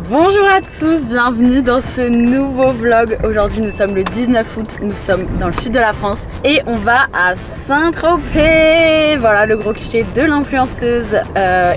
Bonjour à tous, bienvenue dans ce nouveau vlog. Aujourd'hui nous sommes le 19 août, nous sommes dans le sud de la France et on va à Saint-Tropez. Voilà le gros cliché de l'influenceuse.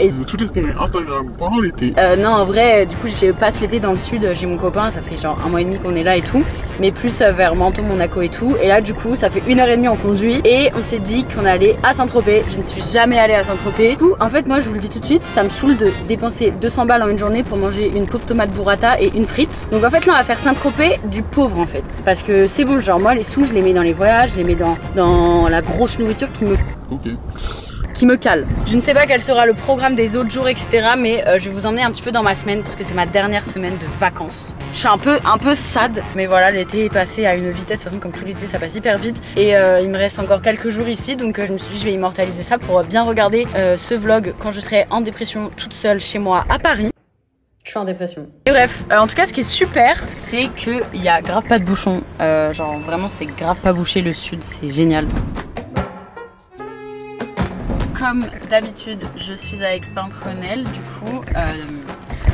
Et tous les stories Instagram pendant l'été. Non en vrai du coup je passe l'été dans le sud, j'ai mon copain, ça fait genre 1 mois et demi qu'on est là et tout. Mais plus vers Menton, Monaco et tout. Et là du coup ça fait 1h30 on conduit et on s'est dit qu'on allait à Saint-Tropez. Je ne suis jamais allée à Saint-Tropez. Du coup en fait moi je vous le dis tout de suite, ça me saoule de dépenser 200 balles en une journée pour manger une pauvre tomate burrata et une frite. Donc en fait là on va faire Saint-Tropez du pauvre en fait. Parce que c'est bon, genre moi les sous je les mets dans les voyages, je les mets dans la grosse nourriture qui me cale. Je ne sais pas quel sera le programme des autres jours etc. Mais je vais vous emmener un petit peu dans ma semaine parce que c'est ma dernière semaine de vacances. Je suis un peu sad, mais voilà l'été est passé à une vitesse, de toute façon comme tout l'été ça passe hyper vite. Et il me reste encore quelques jours ici, donc je me suis dit je vais immortaliser ça pour bien regarder ce vlog quand je serai en dépression toute seule chez moi à Paris. Je suis en dépression. Et bref, en tout cas ce qui est super, c'est qu'il y a grave pas de bouchons. Genre vraiment c'est grave pas bouché le sud, c'est génial. Comme d'habitude, je suis avec Pimprenel du coup.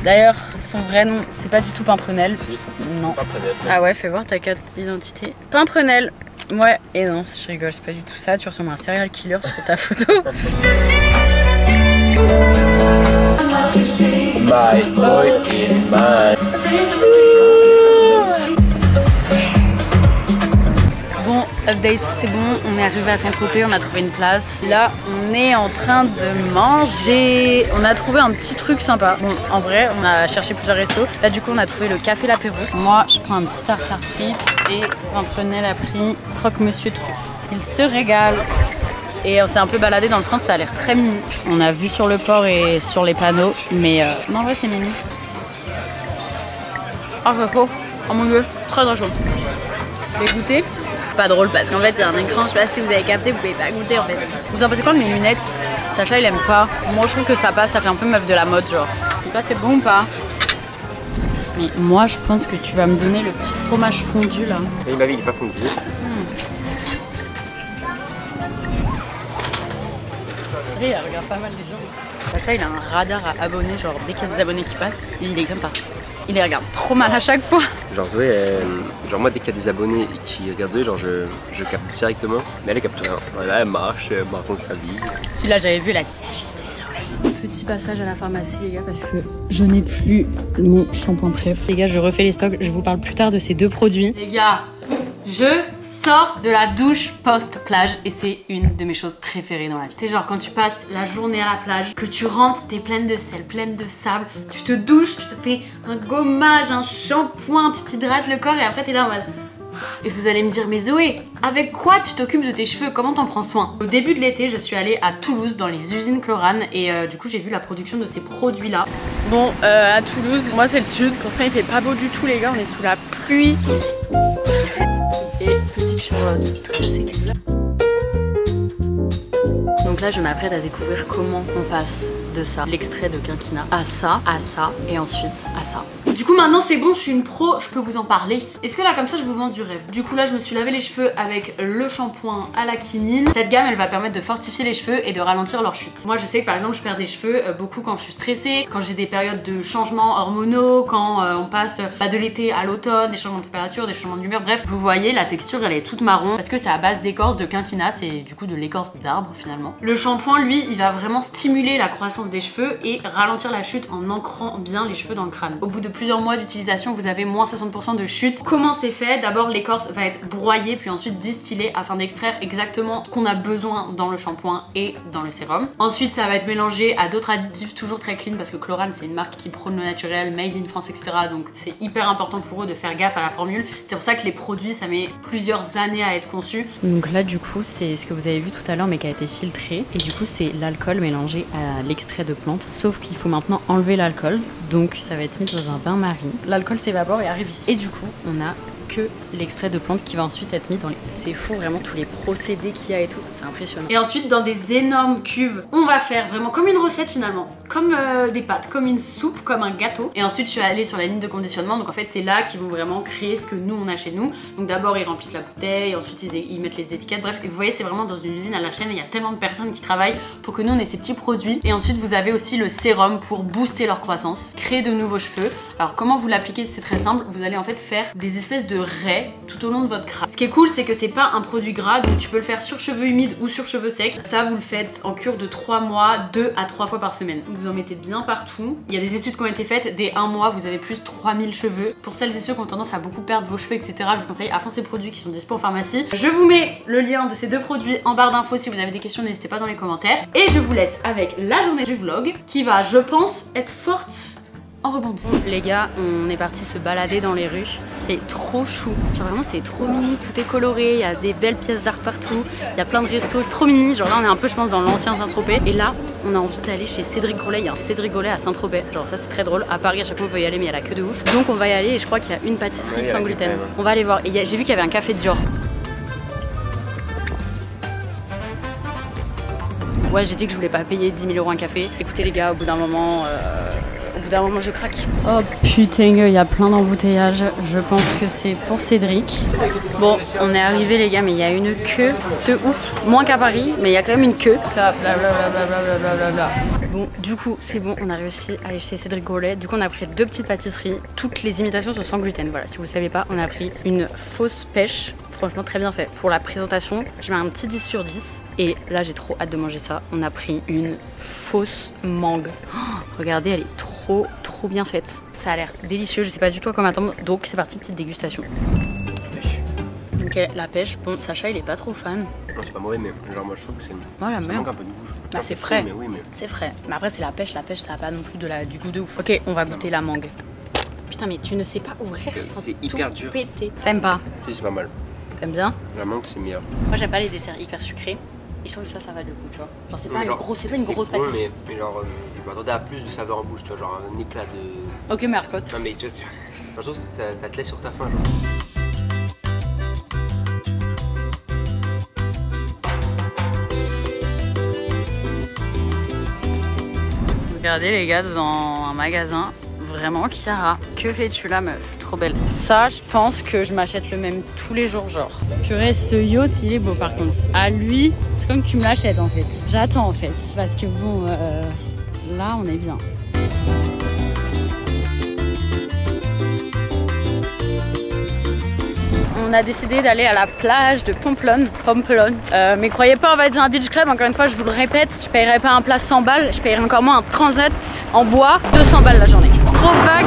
D'ailleurs, son vrai nom, c'est pas du tout Pimprenel. Si. Non. Pimprenel. Ah ouais, fais voir ta carte d'identité. Pimprenel. Ouais, et non, je rigole, c'est pas du tout ça. Tu ressembles à un serial killer sur ta photo. My boy in mine. Bon, update, c'est bon, on est arrivé à Saint-Tropez, on a trouvé une place. Là, on est en train de manger. On a trouvé un petit truc sympa. Bon, en vrai, on a cherché plusieurs restos. Là, du coup, on a trouvé le café La Pérouse. Moi, je prends un petit tartare frites et Pimprenel a pris croque-monsieur truffe. Il se régale. Et on s'est un peu baladé dans le centre, ça a l'air très mimi. On a vu sur le port et sur les panneaux, mais non, en vrai, c'est mimi. Oh, c'est chaud. Oh mon dieu, très chaud. Vous pouvez goûter? Pas drôle parce qu'en fait il y a un écran, je sais pas si vous avez capté, vous pouvez pas goûter en fait. Vous en pensez quoi de mes lunettes? Sacha il aime pas. Moi je trouve que ça passe, ça fait un peu meuf de la mode genre. Et toi c'est bon ou pas? Mais moi je pense que tu vas me donner le petit fromage fondu là. Et ma vie il est pas fondu. Il regarde pas mal les gens. Sacha il a un radar à abonnés, genre dès qu'il y a des abonnés qui passent, il est comme ça. Il les regarde trop mal à chaque fois. Genre Zoé, genre moi dès qu'il y a des abonnés qui regardent Zoé, genre je capte directement. Mais elle capte rien. Voilà, elle marche, elle me raconte sa vie. Si là j'avais vu, elle a dit juste Zoé. Petit passage à la pharmacie les gars parce que je n'ai plus mon shampoing préf. Les gars je refais les stocks, je vous parle plus tard de ces deux produits. Les gars, je sors de la douche post-plage et c'est une de mes choses préférées dans la vie. C'est genre quand tu passes la journée à la plage, que tu rentres, t'es pleine de sel, pleine de sable, tu te douches, tu te fais un gommage, un shampoing, tu t'hydrates le corps et après t'es là en mode... Et vous allez me dire, mais Zoé, avec quoi tu t'occupes de tes cheveux? Comment t'en prends soin? Au début de l'été, je suis allée à Toulouse dans les usines Chlorane et du coup j'ai vu la production de ces produits là. Bon, à Toulouse, moi c'est le sud, pourtant il fait pas beau du tout les gars, on est sous la pluie. Et petite Charlotte, très sexy. Donc là je m'apprête à découvrir comment on passe de ça, l'extrait de quinquina, à ça et ensuite à ça. Du coup maintenant c'est bon, je suis une pro, je peux vous en parler. Est-ce que là comme ça je vous vends du rêve? Du coup là je me suis lavé les cheveux avec le shampoing à la quinine. Cette gamme elle va permettre de fortifier les cheveux et de ralentir leur chute. Moi je sais que par exemple je perds des cheveux beaucoup quand je suis stressée, quand j'ai des périodes de changements hormonaux, quand on passe de l'été à l'automne, des changements de température, des changements d'humeur, bref. Vous voyez la texture elle est toute marron parce que c'est à base d'écorce de quinquina, c'est du coup de l'écorce d'arbre finalement. Le shampoing lui il va vraiment stimuler la croissance des cheveux et ralentir la chute en ancrant bien les cheveux dans le crâne. Au bout de plusieurs mois d'utilisation vous avez moins 60% de chute. Comment c'est fait? D'abord l'écorce va être broyée puis ensuite distillée afin d'extraire exactement ce qu'on a besoin dans le shampoing et dans le sérum. Ensuite ça va être mélangé à d'autres additifs toujours très clean parce que Chlorane c'est une marque qui prône le naturel, made in France etc. Donc c'est hyper important pour eux de faire gaffe à la formule. C'est pour ça que les produits ça met plusieurs années à être conçu. Donc là du coup c'est ce que vous avez vu tout à l'heure mais qui a été filtré et du coup c'est l'alcool mélangé à l'extrait de plante, sauf qu'il faut maintenant enlever l'alcool, donc ça va être mis dans un bain-marie. L'alcool s'évapore et arrive ici. Et du coup, on a que l'extrait de plante qui va ensuite être mis dans les... C'est fou vraiment tous les procédés qu'il y a et tout, c'est impressionnant. Et ensuite dans des énormes cuves, on va faire vraiment comme une recette finalement, comme des pâtes, comme une soupe, comme un gâteau. Et ensuite je suis allée sur la ligne de conditionnement, donc en fait c'est là qu'ils vont vraiment créer ce que nous on a chez nous. Donc d'abord ils remplissent la bouteille, ensuite ils mettent les étiquettes, bref, et vous voyez c'est vraiment dans une usine à la chaîne et il y a tellement de personnes qui travaillent pour que nous on ait ces petits produits. Et ensuite vous avez aussi le sérum pour booster leur croissance, créer de nouveaux cheveux. Alors comment vous l'appliquez, c'est très simple, vous allez en fait faire des espèces de raies tout au long de votre crâne. Ce qui est cool c'est que c'est pas un produit gras, donc tu peux le faire sur cheveux humides ou sur cheveux secs. Ça vous le faites en cure de 3 mois, 2 à 3 fois par semaine. Vous en mettez bien partout. Il y a des études qui ont été faites, dès 1 mois vous avez plus de 3000 cheveux. Pour celles et ceux qui ont tendance à beaucoup perdre vos cheveux etc, je vous conseille à fond ces produits qui sont dispo en pharmacie. Je vous mets le lien de ces deux produits en barre d'infos, si vous avez des questions n'hésitez pas dans les commentaires. Et je vous laisse avec la journée du vlog qui va je pense être forte en rebondissant. Les gars, on est parti se balader dans les rues. C'est trop chou. Genre vraiment c'est trop mini, tout est coloré, il y a des belles pièces d'art partout, il y a plein de restos, trop mini. Genre là on est un peu je pense dans l'ancien Saint-Tropez. Et là on a envie d'aller chez Cédric Grolet, il y a un Cédric Grolet à Saint-Tropez. Genre ça c'est très drôle. À Paris à chaque fois on veut y aller mais il y a la queue de ouf. Donc on va y aller et je crois qu'il y a une pâtisserie sans gluten. On va aller voir. Et j'ai vu qu'il y avait un café Dior. Ouais j'ai dit que je voulais pas payer 10 000 € un café. Écoutez les gars, au bout d'un moment je craque. Oh putain, il y a plein d'embouteillages. Je pense que c'est pour Cédric. Bon, on est arrivé les gars, mais il y a une queue de ouf. Moins qu'à Paris, mais il y a quand même une queue. Ça, blablabla. Bon, du coup, c'est bon, on a réussi à aller chez Cédric Grolet. Du coup, on a pris 2 petites pâtisseries. Toutes les imitations sont sans gluten. Voilà, si vous le savez pas, on a pris une fausse pêche. Franchement, très bien fait. Pour la présentation, je mets un petit 10 sur 10. Et là, j'ai trop hâte de manger ça. On a pris une fausse mangue. Oh, regardez, elle est trop bien faite. Ça a l'air délicieux. Je sais pas du tout à quoi m'attendre. Donc, c'est parti, petite dégustation. Ok, la pêche. Bon, Sacha, il est pas trop fan. Non, c'est pas mauvais, mais genre moi je trouve que c'est. Voilà, ça manque un peu de goût. Bah, c'est frais. Mais oui, mais... C'est frais. Mais après, c'est la pêche. La pêche, ça a pas non plus du goût de ouf. Ok, on va goûter la mangue. Putain, mais tu ne sais pas ouvrir. C'est hyper dur. Péter. T'aimes pas? Si, c'est pas mal. T'aimes bien? La mangue, c'est meilleur. Moi, j'aime pas les desserts hyper sucrés. Et je trouve que ça va du coup, tu vois. Genre, c'est pas une grosse bon, pâtisserie. mais genre, je m'attendais à plus de saveur en bouche, tu vois, genre un éclat de. Ok, mais arcote. Non, mais tu vois, je trouve que ça te laisse sur ta faim, genre. Regardez les gars, dans un magasin, vraiment Chiara, que fais-tu la meuf? Trop belle. Ça, je pense que je m'achète le même tous les jours, genre. Purée, ce yacht, il est beau par contre. À lui, c'est comme que tu me l'achètes en fait. J'attends en fait, parce que bon, là, on est bien. On a décidé d'aller à la plage de Pomplone. Mais croyez pas, on va être dans un beach club. Encore une fois, je vous le répète, je paierai pas un place 100 balles, je paierai encore moins un transat en bois 200 balles la journée. Trop vague.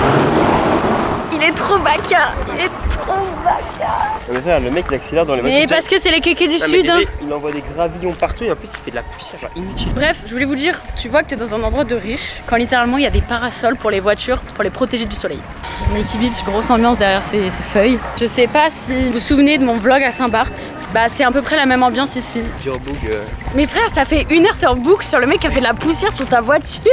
Il est trop baka. Il est trop baka. Mais frère, le mec il accélère dans les voitures. Mais parce que c'est les kékés du sud. Déjà, il envoie des gravillons partout et en plus il fait de la poussière genre inutile. Bref, je voulais vous dire, tu vois que t'es dans un endroit de riche quand littéralement il y a des parasols pour les voitures pour les protéger du soleil. Nikki Beach, grosse ambiance derrière ces feuilles. Je sais pas si vous vous souvenez de mon vlog à Saint-Barth. Bah c'est à peu près la même ambiance ici. Mais frère, ça fait 1 heure t'es en boucle sur le mec qui a fait de la poussière sur ta voiture.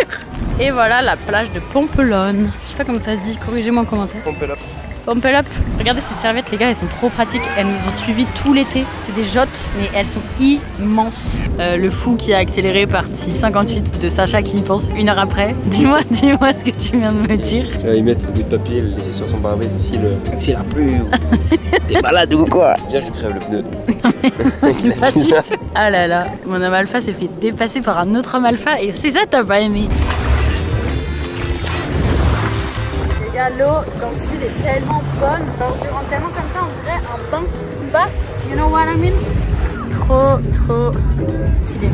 Et voilà la plage de Pomplone. Je sais pas comment ça se dit, corrigez-moi en commentaire. Pompelup. Regardez ces serviettes les gars, elles sont trop pratiques. Elles nous ont suivis tout l'été. C'est des jottes, mais elles sont immenses. Le fou qui a accéléré partie 58 de Sacha qui y pense 1 heure après. Dis-moi ce que tu viens de me dire. Il met un bout de papier, le laisser sur son pare-brise style c'est la pluie. T'es malade ou quoi? Viens, je crève le pneu. Ah là là, mon homme alpha s'est fait dépasser par un autre homme alpha et c'est ça t'as pas aimé. L'eau dans le sud est tellement bonne. Alors je rentre tellement comme ça, on dirait un bain. You know what I mean? C'est trop stylé.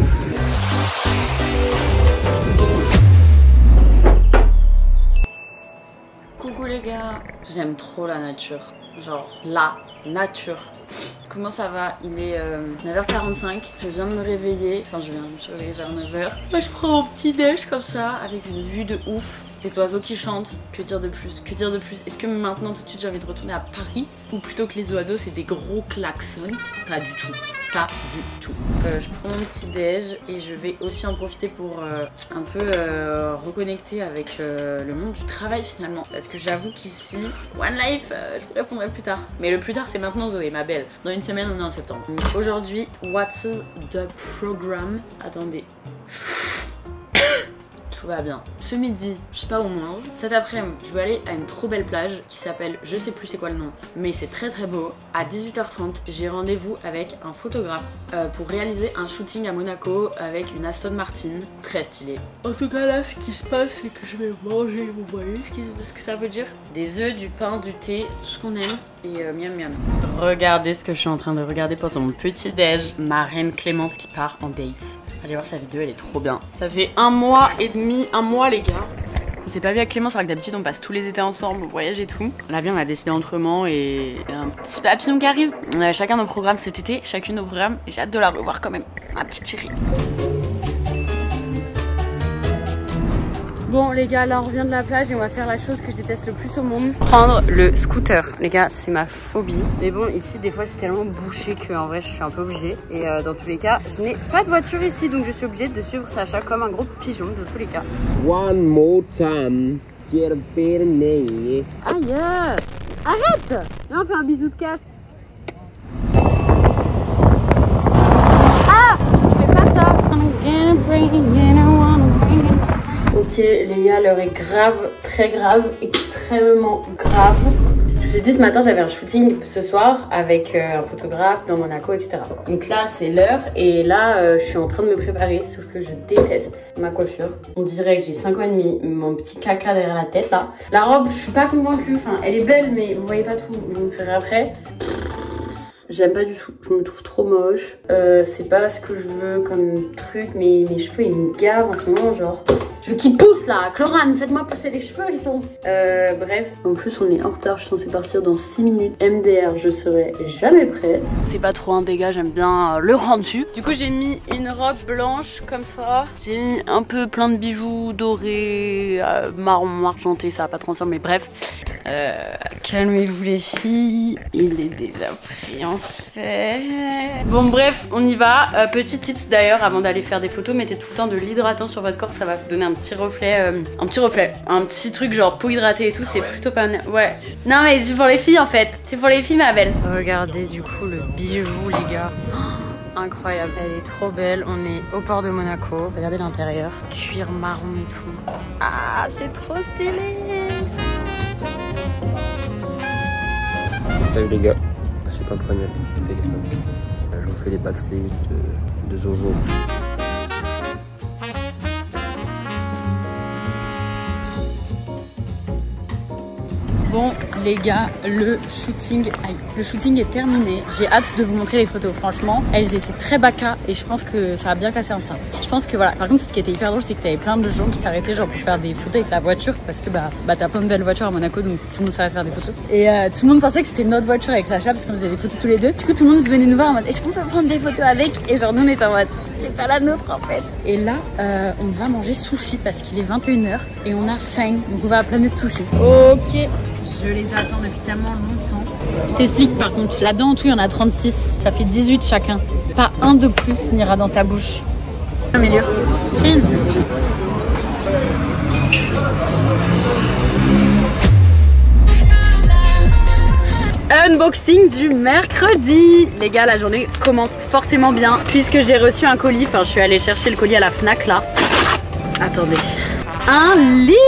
Coucou les gars. J'aime trop la nature. Genre la nature. Comment ça va? Il est 9h45, je viens de me réveiller, enfin je me suis réveillée vers 9h. Moi je prends mon petit déj comme ça, avec une vue de ouf. Les oiseaux qui chantent, que dire de plus? Que dire de plus? Est-ce que maintenant tout de suite j'ai envie de retourner à Paris? Ou plutôt que les oiseaux c'est des gros klaxons? Pas du tout. Pas du tout. Je prends mon petit déj et je vais aussi en profiter pour un peu reconnecter avec le monde du travail finalement. Parce que j'avoue qu'ici, One Life, je vous répondrai plus tard. Mais le plus tard c'est maintenant Zoé, ma belle. Dans une semaine on est en septembre. Aujourd'hui, what's the program? Attendez. Tout va bien. Ce midi, je sais pas où on mange. Cet après-midi, je vais aller à une trop belle plage qui s'appelle, je sais plus c'est quoi le nom, mais c'est très très beau. À 18h30, j'ai rendez-vous avec un photographe pour réaliser un shooting à Monaco avec une Aston Martin. Très stylé. En tout cas là, ce qui se passe, c'est que je vais manger, vous voyez ce que ça veut dire? Des œufs, du pain, du thé, tout ce qu'on aime. Et miam miam. Regardez ce que je suis en train de regarder pendant mon petit déj. Ma reine Clémence qui part en date. Allez voir sa vidéo, elle est trop bien. Ça fait 1 mois et demi, 1 mois les gars. On s'est pas vu avec Clémence alors que d'habitude on passe tous les étés ensemble, on voyage et tout. La vie on a décidé autrement et un petit papillon qui arrive. On a chacun nos programmes cet été, chacune nos programmes. Et j'ai hâte de la revoir quand même, ma petite chérie. Bon les gars, là on revient de la plage et on va faire la chose que je déteste le plus au monde. Prendre le scooter. Les gars, c'est ma phobie. Mais bon, ici des fois c'est tellement bouché qu'en vrai je suis un peu obligée. Et dans tous les cas, je n'ai pas de voiture ici, donc je suis obligée de suivre Sacha comme un gros pigeon dans tous les cas. One more time. Aïe! Arrête! Là on fait un bisou de casque. Ah! Fais pas ça! Ok les gars, l'heure est grave, très grave, extrêmement grave. Je vous ai dit ce matin j'avais un shooting ce soir avec un photographe dans Monaco, etc. Donc là c'est l'heure et là je suis en train de me préparer, sauf que je déteste ma coiffure. On dirait que j'ai 5 ans et demi, mon petit caca derrière la tête là. La robe je suis pas convaincue, enfin elle est belle mais vous voyez pas tout, je vous montrerai après. J'aime pas du tout, je me trouve trop moche. C'est pas ce que je veux comme truc, mais mes cheveux ils me gavent en ce moment, genre. Je veux qu'ils poussent là, Chlorane, faites-moi pousser les cheveux, ils sont. Bref, en plus on est en retard, je suis censée partir dans 6 minutes. MDR, je serai jamais prête. C'est pas trop un dégât, j'aime bien le rendu. Du coup, j'ai mis une robe blanche comme ça. J'ai mis un peu plein de bijoux dorés, marron, argenté, ça va pas trop ensemble, mais bref. Calmez-vous les filles, il est déjà pris en fait. Bon bref, on y va. Petit tips d'ailleurs, avant d'aller faire des photos, mettez tout le temps de l'hydratant sur votre corps, ça va vous donner un petit reflet, un petit truc genre peau hydratée et tout, c'est plutôt pas... Ouais. Non mais c'est pour les filles en fait, c'est pour les filles ma belle. Regardez du coup le bijou les gars. Oh, incroyable, elle est trop belle, on est au port de Monaco. Regardez l'intérieur, cuir marron et tout. Ah, c'est trop stylé. Salut les gars, c'est pas Prenel, téléphone. Je vous fais les backstage de Zozo. Bon les gars, le shooting est terminé. J'ai hâte de vous montrer les photos. Franchement, elles étaient très bacca et je pense que ça a bien cassé Insta. Je pense que voilà. Par contre, ce qui était hyper drôle, c'est que t'avais plein de gens qui s'arrêtaient genre pour faire des photos avec la voiture parce que bah t'as plein de belles voitures à Monaco, donc tout le monde s'arrête faire des photos. Et tout le monde pensait que c'était notre voiture avec Sacha parce qu'on faisait des photos tous les deux. Du coup, tout le monde venait nous voir en mode est-ce qu'on peut prendre des photos avec? Et genre nous on était en mode c'est pas la nôtre en fait. Et là, on va manger sushi parce qu'il est 21h et on a faim. Donc on va à Planète Sushi. Ok. Je les attends depuis tellement longtemps. Je t'explique par contre, là-dedans en tout il y en a 36. Ça fait 18 chacun. Pas un de plus n'ira dans ta bouche. Au milieu. Chill. Unboxing du mercredi. Les gars, la journée commence forcément bien puisque j'ai reçu un colis. Enfin, je suis allée chercher le colis à la Fnac là. Attendez. Un livre.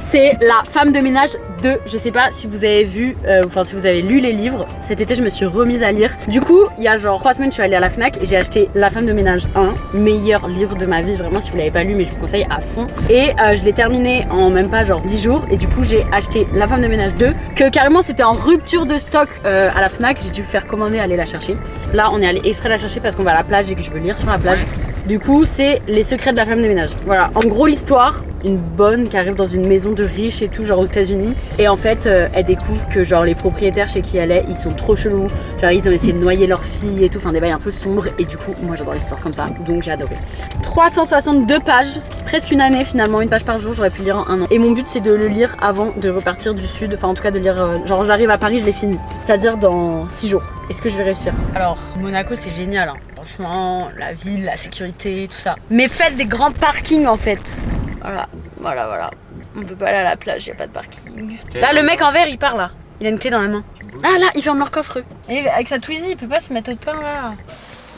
C'est La femme de ménage 2. Je sais pas si vous avez vu, enfin si vous avez lu les livres. Cet été je me suis remise à lire. Du coup il y a genre 3 semaines je suis allée à la Fnac et j'ai acheté La femme de ménage 1. Meilleur livre de ma vie, vraiment si vous l'avez pas lu, mais je vous conseille à fond. Et je l'ai terminé en même pas genre 10 jours. Et du coup j'ai acheté La femme de ménage 2. Que carrément c'était en rupture de stock à la Fnac. J'ai dû faire commander, aller la chercher. Là on est allé exprès la chercher parce qu'on va à la plage et que je veux lire sur la plage. Du coup, c'est les secrets de la femme de ménage. Voilà, en gros l'histoire, une bonne qui arrive dans une maison de riches et tout, genre aux États-Unis. Et en fait, elle découvre que genre les propriétaires chez qui elle est, ils sont trop chelous. Genre ils ont essayé de noyer leur fille et tout, enfin des bails un peu sombres. Et du coup, moi j'adore l'histoire comme ça, donc j'ai adoré. 362 pages, presque une année finalement, une page par jour, j'aurais pu lire en un an. Et mon but c'est de le lire avant de repartir du sud, enfin en tout cas de lire, genre j'arrive à Paris, je l'ai fini. C'est-à-dire dans 6 jours. Est-ce que je vais réussir? Alors, Monaco c'est génial, hein. Franchement, la ville, la sécurité, tout ça. Mais faites des grands parkings en fait. Voilà, voilà, voilà. On peut pas aller à la plage, y a pas de parking. Là, le mec en vert, il part là. Il a une clé dans la main. Ah là, il ferme leur coffre. Et avec sa Twizy, il peut pas se mettre au pain là.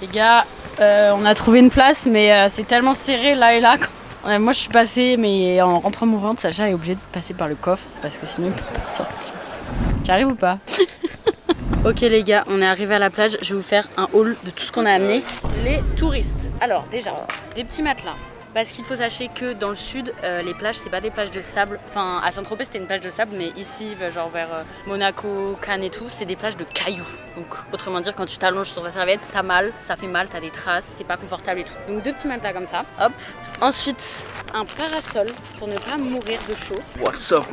Les gars, on a trouvé une place, mais c'est tellement serré là et là. Moi, je suis passée, mais en rentrant mon ventre, Sacha est obligé de passer par le coffre parce que sinon il peut pas sortir. Tu arrives ou pas? Ok les gars, on est arrivé à la plage. Je vais vous faire un haul de tout ce qu'on a amené. Les touristes. Alors déjà, des petits matelas. Parce qu'il faut sachez que dans le sud, les plages, c'est pas des plages de sable. Enfin, à Saint-Tropez, c'était une plage de sable, mais ici, genre vers Monaco, Cannes et tout, c'est des plages de cailloux. Donc, autrement dire, quand tu t'allonges sur ta serviette, t'as mal, ça fait mal, t'as des traces, c'est pas confortable et tout. Donc, 2 petits matelas comme ça. Hop. Ensuite, un parasol pour ne pas mourir de chaud. What's up,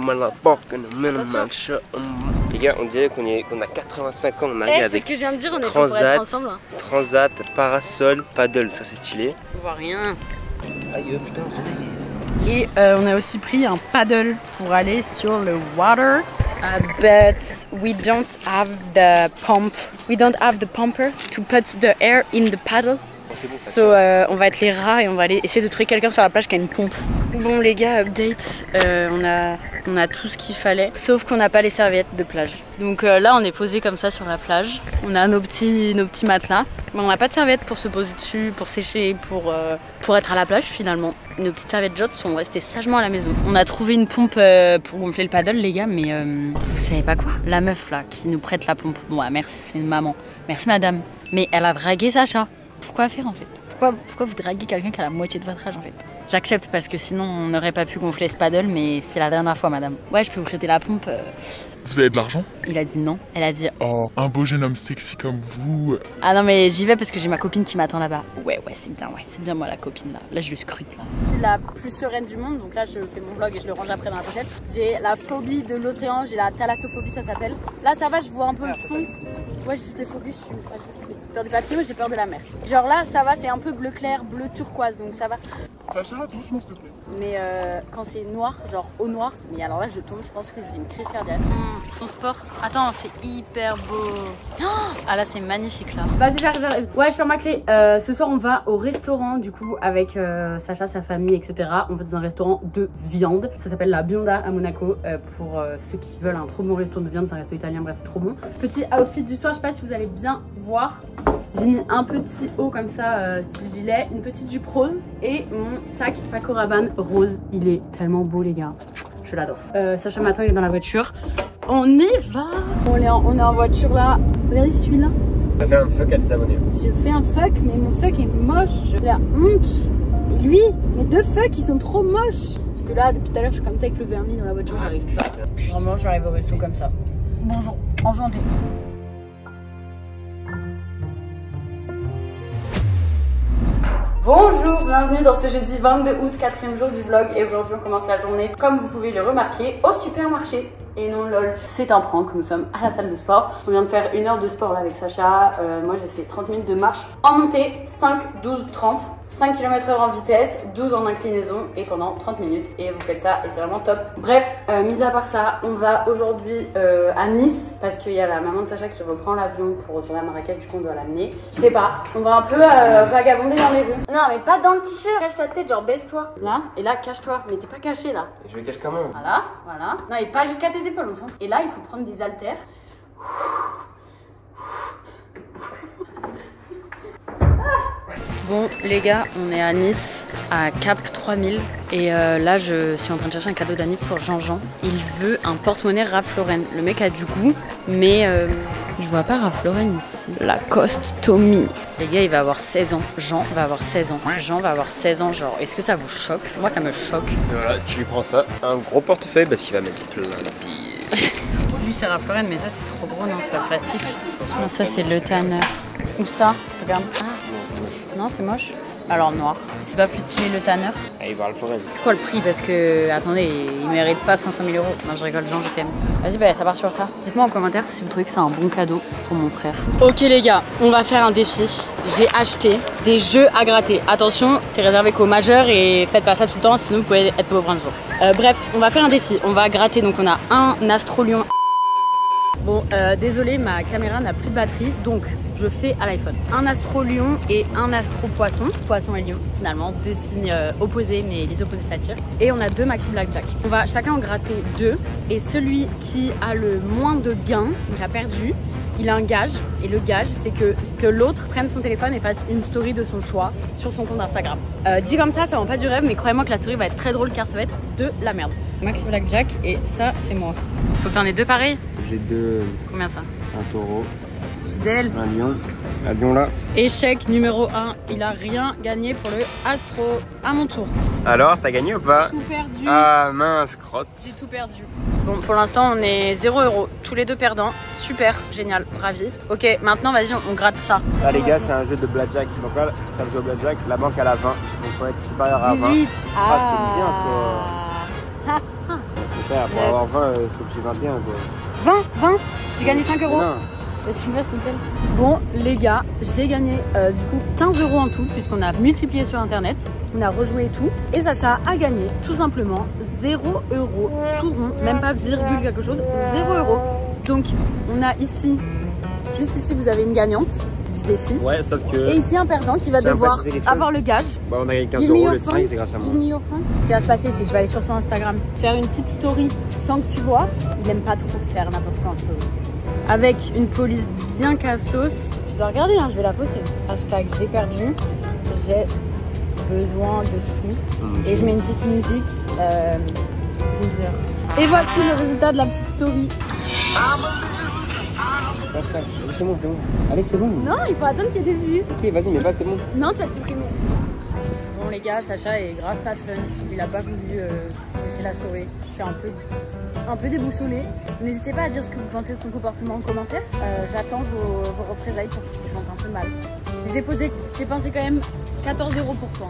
les gars, on dirait qu'on a 85 ans, on arrive avec c'est ce que je viens de dire, on est fait pour être ensemble. Transat, parasol, paddle, ça c'est stylé. On voit rien. Aïe, putain, et on a aussi pris un paddle pour aller sur le water. But we don't have the pump. We don't have the pumper to put the air in the paddle. So on va être les rats et on va aller essayer de trouver quelqu'un sur la plage qui a une pompe. Bon les gars, update, on a tout ce qu'il fallait, sauf qu'on n'a pas les serviettes de plage. Donc là on est posé comme ça sur la plage, on a nos petits matelas, mais on n'a pas de serviettes pour se poser dessus, pour sécher, pour être à la plage finalement. Nos petites serviettes jottes sont restées sagement à la maison. On a trouvé une pompe pour gonfler le paddle les gars, mais vous savez pas quoi? La meuf là qui nous prête la pompe, bon merci, c'est une maman, merci madame, mais elle a dragué Sacha. Pourquoi faire en fait? Pourquoi vous draguez quelqu'un qui a la moitié de votre âge en fait? J'accepte parce que sinon on n'aurait pas pu gonfler ce paddle, mais c'est la dernière fois madame. Ouais, je peux vous prêter la pompe. Vous avez de l'argent? Il a dit non. Elle a dit oh, un beau jeune homme sexy comme vous. Ah non mais j'y vais parce que j'ai ma copine qui m'attend là-bas. Ouais c'est bien moi la copine là. Là je le scrute là. La plus sereine du monde, donc là je fais mon vlog et je le range après dans la pochette. J'ai la phobie de l'océan, j'ai la thalassophobie ça s'appelle. Là ça va, je vois un peu le fond. Ouais j'ai toutes les phobies, je suis fragile. J'ai peur du papillon, j'ai peur de la mer. Genre là ça va, c'est un peu bleu clair, bleu turquoise donc ça va. Sacha, doucement s'il te plaît. Mais quand c'est noir, genre au noir, mais alors là je tombe, je pense que je fais une crise cardiaque. Son sport, attends, c'est hyper beau. Oh, ah là c'est magnifique là. Vas-y j'arrive. Ouais je perds ma clé. Ce soir on va au restaurant du coup avec Sacha, sa famille, etc. On va dans un restaurant de viande. Ça s'appelle la Bionda à Monaco. Pour ceux qui veulent un trop bon resto de viande, c'est un resto italien, bref c'est trop bon. Petit outfit du soir, je sais pas si vous allez bien voir. J'ai mis un petit haut comme ça, style gilet, une petite jupe rose et mon sac Paco Rabanne rose. Il est tellement beau les gars, je l'adore. Sacha m'attend, il est dans la voiture. On y va. On est en voiture là. Regardez celui-là. On va faire un fuck à des abonnés. J'ai fait un fuck, mais mon fuck est moche. C'est la honte. Et lui, mes 2 fucks, ils sont trop moches. Parce que là, depuis tout à l'heure, je suis comme ça avec le vernis dans la voiture, j'arrive pas. Vraiment, j'arrive au resto comme ça. Bonjour, enchanté. Bonjour, bienvenue dans ce jeudi 22 août, 4e jour du vlog. Et aujourd'hui on commence la journée, comme vous pouvez le remarquer, au supermarché. Et non lol, c'est un prank, nous sommes à la salle de sport. On vient de faire 1 heure de sport là avec Sacha. Moi j'ai fait 30 minutes de marche en montée, 5, 12, 30. 5 km/h en vitesse, 12 en inclinaison et pendant 30 minutes. Et vous faites ça et c'est vraiment top. Bref, mis à part ça, on va aujourd'hui à Nice parce qu'il y a la maman de Sacha qui reprend l'avion pour retourner à Marrakech, du coup on doit l'amener. Je sais pas, on va un peu vagabonder dans les rues. Non mais pas dans le t-shirt, cache ta tête, genre baisse-toi. Là, et là cache-toi, mais t'es pas caché là. Je me cache quand même. Voilà, voilà. Non et pas jusqu'à tes épaules, on s'en fout. Et là il faut prendre des haltères. Bon les gars, on est à Nice, à Cap 3000 et là je suis en train de chercher un cadeau d'anniv pour Jean-Jean. Il veut un porte-monnaie Ralph Lauren. Le mec a du goût, mais je vois pas Ralph Lauren ici. Lacoste Tommy. Les gars, il va avoir 16 ans. Jean va avoir 16 ans. Jean va avoir 16 ans, genre, est-ce que ça vous choque? Moi ça me choque. Et voilà, tu lui prends ça, un gros portefeuille parce qu'il va mettre plein de billes. Lui c'est Ralph Lauren, mais ça c'est trop gros, non, c'est pas pratique. Non, ça c'est Le Tanner. Où ça? Regarde. Ah. Non, c'est moche. Alors noir. C'est pas plus stylé le Tanner? Allez voir le forêt. C'est quoi le prix? Parce que, attendez, il mérite pas 500 000 €. Non, je rigole, Jean, je t'aime. Vas-y, bah ça part sur ça. Dites-moi en commentaire si vous trouvez que c'est un bon cadeau pour mon frère. Ok les gars, on va faire un défi. J'ai acheté des jeux à gratter. Attention, c'est réservé qu'aux majeurs et faites pas ça tout le temps, sinon vous pouvez être pauvre un jour. Bref, on va faire un défi. On va gratter, donc on a un Astrolion. Bon, désolé, ma caméra n'a plus de batterie, donc je fais à l'iPhone. Un Astro-Lion et un Astro-Poisson. Poisson et lion, finalement, deux signes opposés, mais les opposés s'attirent. Et on a deux Maxi Blackjack. On va chacun en gratter deux. Et celui qui a le moins de gains, qui a perdu, il a un gage. Et le gage, c'est que l'autre prenne son téléphone et fasse une story de son choix sur son compte Instagram. Dit comme ça vend pas du rêve, mais croyez-moi que la story va être très drôle car ça va être de la merde. Maxi Blackjack et ça, c'est moi. Faut que t'en aies deux pareils. J'ai deux. Combien ça? Un taureau. Fidèle. Un lion. Un lion là. Échec numéro 1. Il a rien gagné pour le Astro. À mon tour. Alors, t'as gagné ou pas? Tout perdu. Ah mince, crotte. J'ai tout perdu. Bon, pour l'instant, on est 0 €. Tous les deux perdants. Super, génial, ravi. Ok, maintenant, vas-y, on gratte ça. Là, les gars, c'est un jeu de blackjack. Donc là, c'est un jeu de blackjack. La banque à la 20. Donc, faut être supérieur à 20. 18. Ah, t'es bien, toi. Pour avoir 20, il faut que j'ai 21 quoi. 20. J'ai gagné 5 €. Non. Bon les gars, j'ai gagné du coup 15 € en tout puisqu'on a multiplié sur internet, on a rejoué et tout. Et Sacha a gagné tout simplement 0 €, tout rond, même pas virgule quelque chose, 0 €. Donc on a ici, juste ici vous avez une gagnante du défi. Ouais, sauf que... Et ici un perdant qui va devoir avoir le gage. Bon, on a gagné 15 €, le 5 c'est grâce à moi. Ce qui va se passer, c'est que je vais aller sur son Instagram, faire une petite story sans que tu vois. Il aime pas trop faire n'importe quoi en story. Avec une police bien cassos. Tu dois regarder, hein, je vais la poster. Hashtag j'ai perdu, j'ai besoin de sous. Et je mets une petite musique. Et voici le résultat de la petite story. C'est bon, c'est bon. Allez, c'est bon. Non, il faut attendre qu'il y ait des vues. Ok, vas-y, mais pas, c'est bon. Non, tu vas le supprimer. Bon les gars, Sacha est grave pas fun. Il a pas voulu laisser la story. Je suis un peu déboussolée. N'hésitez pas à dire ce que vous pensez de son comportement en commentaire. J'attends vos représailles pour qu'il se sente un peu mal. J'ai pensé quand même 14 € pour toi.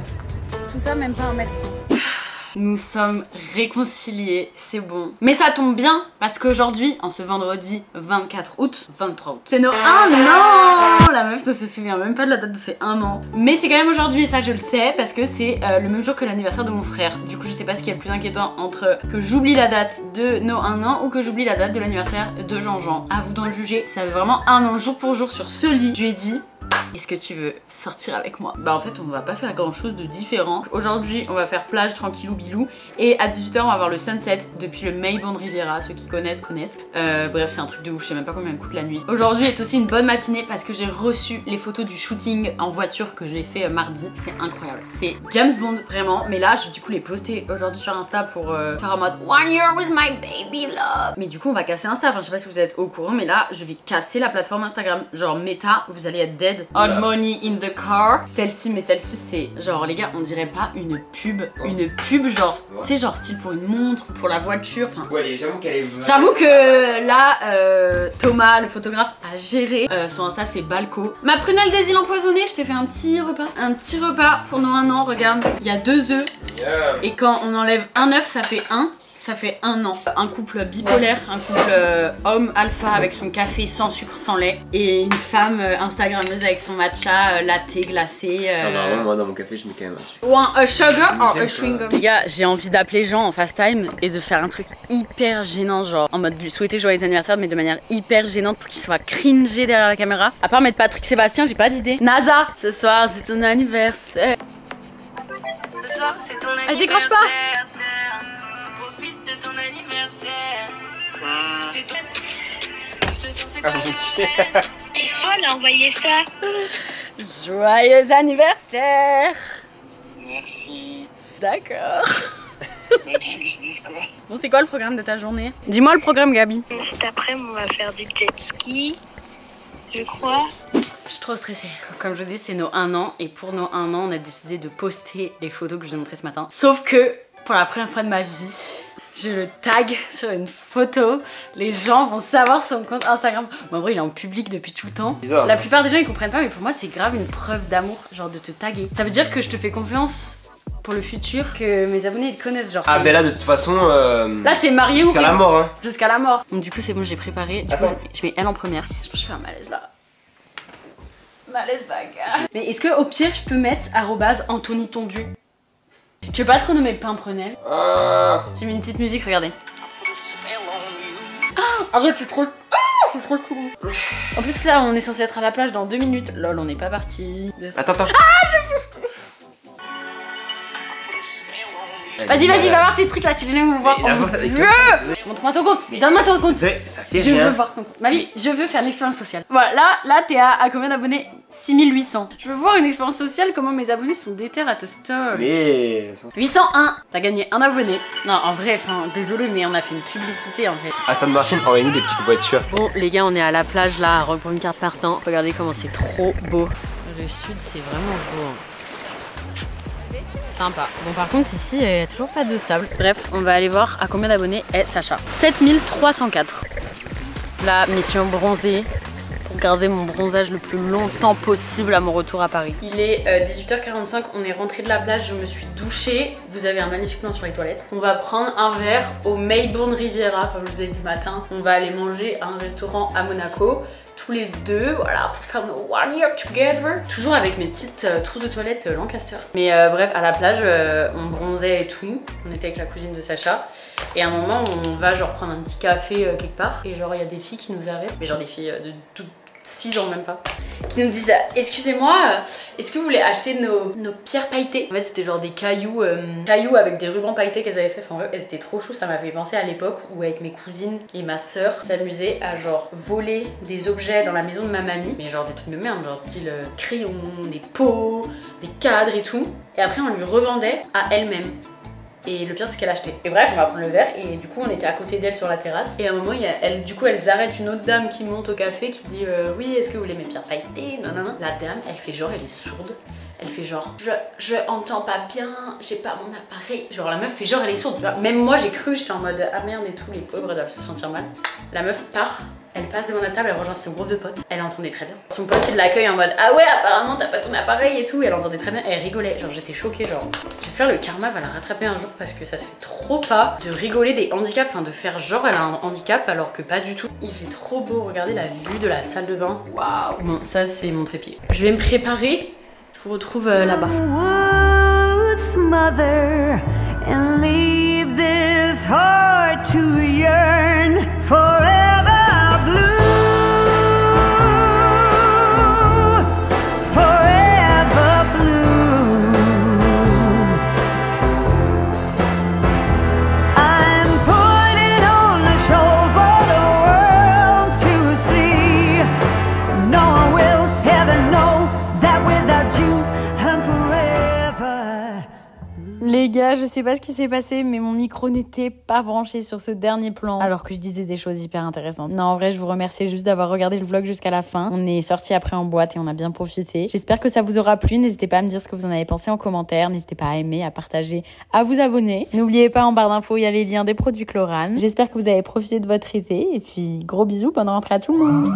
Tout ça, même pas un merci. Nous sommes réconciliés, c'est bon. Mais ça tombe bien parce qu'aujourd'hui, en ce vendredi 23 août, c'est nos 1 an. La meuf ne se souvient même pas de la date de ses 1 an. Mais c'est quand même aujourd'hui et ça je le sais parce que c'est le même jour que l'anniversaire de mon frère. Du coup je sais pas ce qui est le plus inquiétant entre que j'oublie la date de nos 1 an ou que j'oublie la date de l'anniversaire de Jean-Jean. À vous d'en juger, ça fait vraiment 1 an jour pour jour sur ce lit. Je lui ai dit... Est-ce que tu veux sortir avec moi? Bah en fait on va pas faire grand chose de différent. Aujourd'hui on va faire plage tranquillou bilou. Et à 18 h on va voir le sunset depuis le Maybond Riviera. Ceux qui connaissent. Bref c'est un truc de ouf, je sais même pas combien me coûte la nuit. Aujourd'hui est aussi une bonne matinée parce que j'ai reçu les photos du shooting en voiture que j'ai fait mardi. C'est incroyable, c'est James Bond vraiment. Mais là je vais du coup les poster aujourd'hui sur Insta pour faire en mode 1 year with my baby love. Mais du coup on va casser Insta, enfin je sais pas si vous êtes au courant. Mais là je vais casser la plateforme Instagram. Genre Meta, vous allez être dead. All money in the car. Celle-ci, mais celle-ci c'est genre les gars on dirait pas une pub. Une pub genre, tu sais genre style pour une montre ou pour la voiture. Enfin, ouais, j'avoue qu'elle est... J'avoue que là Thomas le photographe a géré son Insta, c'est Balco. Ma prunelle des îles empoisonnées, je t'ai fait un petit repas. Un petit repas pour nos 1 an, regarde. Il y a 2 œufs. Et quand on enlève un œuf ça fait 1. Ça fait 1 an. Un couple bipolaire, un couple homme alpha avec son café sans sucre, sans lait. Et une femme instagrammeuse avec son matcha latte glacé. Normalement, moi dans mon café, je mets quand même un sucre. Ou un sugar or un chewing gum. Les gars, j'ai envie d'appeler Jean en fast time et de faire un truc hyper gênant, genre en mode lui souhaiter joyeux anniversaire, mais de manière hyper gênante pour qu'il soit cringé derrière la caméra. À part mettre Patrick Sébastien, j'ai pas d'idée. NASA, ce soir c'est ton anniversaire. Ce soir c'est ton anniversaire. Elle décroche pas. Profite de ton anniversaire. C'est ton... Ce soir c'est ton anniversaire. T'es folle à envoyer ça. Joyeux anniversaire. Merci. D'accord. Merci. Bon, c'est quoi le programme de ta journée? Dis-moi le programme, Gabi. Cet après-midi, on va faire du jet ski, je crois. Je suis trop stressée. Comme je dis, c'est nos 1 an. Et pour nos 1 an, on a décidé de poster les photos que je vous ai montrées ce matin. Sauf que, pour la première fois de ma vie, je le tag sur une photo. Les gens vont savoir son compte Instagram. Bon, en vrai, il est en public depuis tout le temps. Bizarre. La plupart des gens, ils comprennent pas, mais pour moi, c'est grave une preuve d'amour, genre de te taguer. Ça veut dire que je te fais confiance pour le futur, que mes abonnés, ils te connaissent, genre. Ah, ben là, de toute façon. Là, c'est marié ou jusqu'à la mort, hein. Jusqu'à la mort. Donc, du coup, c'est bon, j'ai préparé. Du coup, je mets elle en première. Je pense que je fais un malaise là. Malaise vague. Mais est-ce que au pire, je peux mettre @Anthony Tondu? Tu veux pas te renommer Pimprenel? J'ai mis une petite musique, regardez. Arrête, c'est trop... c'est trop stylé. En plus là, on est censé être à la plage dans 2 minutes. Lol, on n'est pas parti. Attends. Vas-y, va voir ces trucs là, si les gens vont voir. Montre-moi ton compte, donne-moi ton compte. Ça fait Je rien. veux voir ton compte. Ma vie, je veux faire une expérience sociale. Voilà, là t'es à combien d'abonnés? 6800. Je veux voir une expérience sociale, comment mes abonnés sont déter à te stalk. Mais... 801. T'as gagné un abonné. Non, en vrai, enfin, désolé, mais on a fait une publicité en fait. Aston Martin, envoyez-nous des petites voitures. Bon, les gars, on est à la plage là, à reprendre une carte partant. Regardez comment c'est trop beau. Le sud, c'est vraiment beau. Hein. Sympa. Bon, par contre, ici, il n'y a toujours pas de sable. Bref, on va aller voir à combien d'abonnés est Sacha. 7304. La mission bronzée pour garder mon bronzage le plus longtemps possible à mon retour à Paris. Il est 18h45, on est rentré de la plage, je me suis douchée. Vous avez un magnifique plan sur les toilettes. On va prendre un verre au Maybourne Riviera, comme je vous ai dit ce matin. On va aller manger à un restaurant à Monaco. Tous les deux, voilà, pour faire nos 1 year together. Toujours avec mes petites trousses de toilette Lancaster. Mais bref, à la plage, on bronzait et tout. On était avec la cousine de Sacha. Et à un moment, on va genre prendre un petit café quelque part. Et genre, il y a des filles qui nous arrêtent. Mais genre des filles de toutes 6 ans même pas. Qui nous disent, excusez-moi, est-ce que vous voulez acheter nos pierres pailletées? En fait, c'était genre des cailloux avec des rubans pailletés qu'elles avaient fait. Enfin, elles étaient trop chou. Ça m'avait pensé à l'époque où avec mes cousines et ma soeur s'amusaient à genre voler des objets dans la maison de ma mamie. Mais genre des trucs de merde, genre style crayons, des pots, des cadres et tout. Et après, on lui revendait à elle-même. Et le pire, c'est qu'elle achetait. Et bref, on va prendre le verre. Et du coup, on était à côté d'elle sur la terrasse. Et à un moment, elles arrêtent une autre dame qui monte au café qui dit oui, est-ce que vous voulez mes pierres pailletées? Non. La dame, elle fait genre, elle est sourde. Elle fait genre, je entends pas bien, j'ai pas mon appareil. Genre, la meuf fait genre, elle est sourde. Tu vois. Même moi, j'ai cru, j'étais en mode ah merde et tout, les pauvres, elles doivent se sentir mal. La meuf part. Elle passe devant la table, elle rejoint son groupe de potes. Elle entendait très bien. Son pote, il l'accueille en mode ah ouais, apparemment t'as pas ton appareil et tout. Elle entendait très bien, elle rigolait. Genre j'étais choquée, genre. J'espère le karma va la rattraper un jour parce que ça se fait trop pas de rigoler des handicaps, enfin de faire genre elle a un handicap alors que pas du tout. Il fait trop beau, regardez la vue de la salle de bain. Waouh. Bon, ça c'est mon trépied. Je vais me préparer. Je vous retrouve là-bas. Les gars, je sais pas ce qui s'est passé, mais mon micro n'était pas branché sur ce dernier plan, alors que je disais des choses hyper intéressantes. Non, en vrai, je vous remercie juste d'avoir regardé le vlog jusqu'à la fin. On est sortis après en boîte et on a bien profité. J'espère que ça vous aura plu. N'hésitez pas à me dire ce que vous en avez pensé en commentaire. N'hésitez pas à aimer, à partager, à vous abonner. n'oubliez pas, en barre d'infos, il y a les liens des produits Chlorane. J'espère que vous avez profité de votre été. Et puis, gros bisous, bonne rentrée à tout le monde.